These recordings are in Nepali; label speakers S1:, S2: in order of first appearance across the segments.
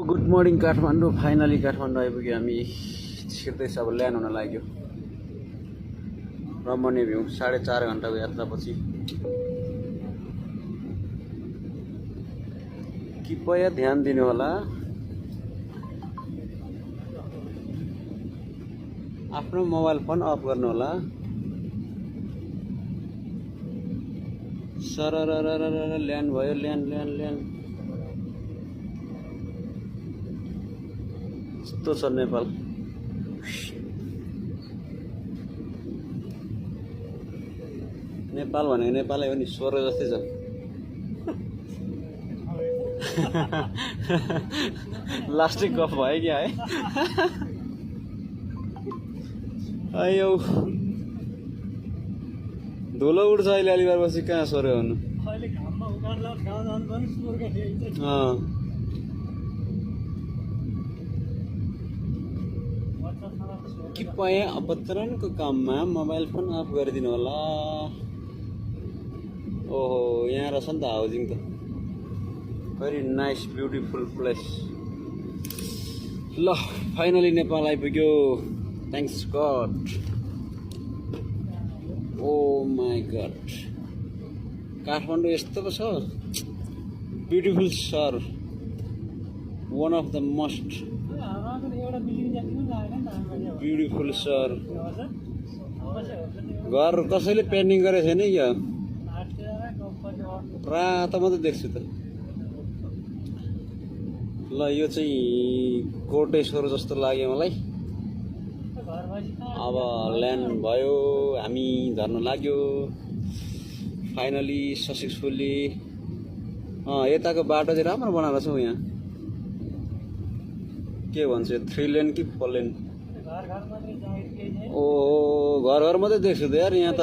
S1: Good morning Kathmandu. Finally Kathmandu आइपुग्यो हामी। छिर्दैछ अब ल्यान्ड हुन लाग्यो। रमणीय भ्यू 4.5 घन्टाको यात्रापछि कृपया ध्यान दिनु होला। आफ्नो मोबाइल फोन अफ गर्नु होला। सररररर ल्यान्ड भयो। ल्यान्ड यस्तो छ नेपाल। नेपाल भनेको नेपालै हो नि, स्वर्ग जस्तै छ। लास्टिक गफ भयो क्या है। आयो धुलो उड्छ अहिले अलिबार बसी कहाँ स्वर्ग हुनु। कृपया अवतरणको काममा मोबाइल फोन अफ गरिदिनु होला। ओहो यहाँ रहेछ नि त हाउजिङ त। Very nice beautiful place. ल फाइनली नेपाल आइपुग्यो। Thanks god. Oh my god, Kathmandu यस्तो पो छ। ब्युटिफुल सहर, one of the most beautiful सहर। घर कसैले पेन्टिङ गरेको छैन क्या, रातो मात्रै देख्छु त। ल यो चाहिँ कोटेश्वर जस्तो लाग्यो मलाई। अब ल्यान्ड भयो, हामी झर्न लाग्यो फाइनली सक्सेसफुल्ली। यताको बाटो चाहिँ राम्रो बनाएको छौँ यहाँ। के भन्छ, 3 लेन कि 4 लेन? ओ घर मात्रै देख्छु त यार। यहाँ त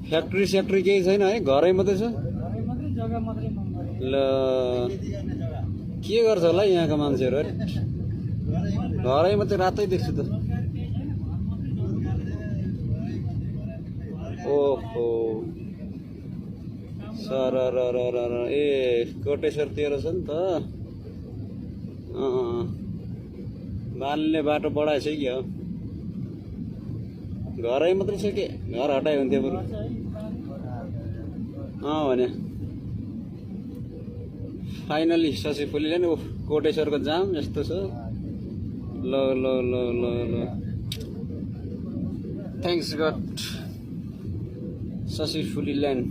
S1: फ्याक्ट्री केही छैन है, घरै मात्रै छ। ल के गर्छ होला यहाँका मान्छेहरू, घरै मात्रै रातै देख्छु त। ओहो सररररर ए कोटेश्वरतिर छ नि त। बालले बाटो बढाएछ कि हो, घरै मात्रै छ के? घर हटायो हुन्थ्यो बरु। भने फाइनली सक्सेसफुली ल्यान्ड। कोटेश्वरको जाम यस्तो छ। ल थ्याङ्क्स गड, सक्सेसफुली ल्यान्ड।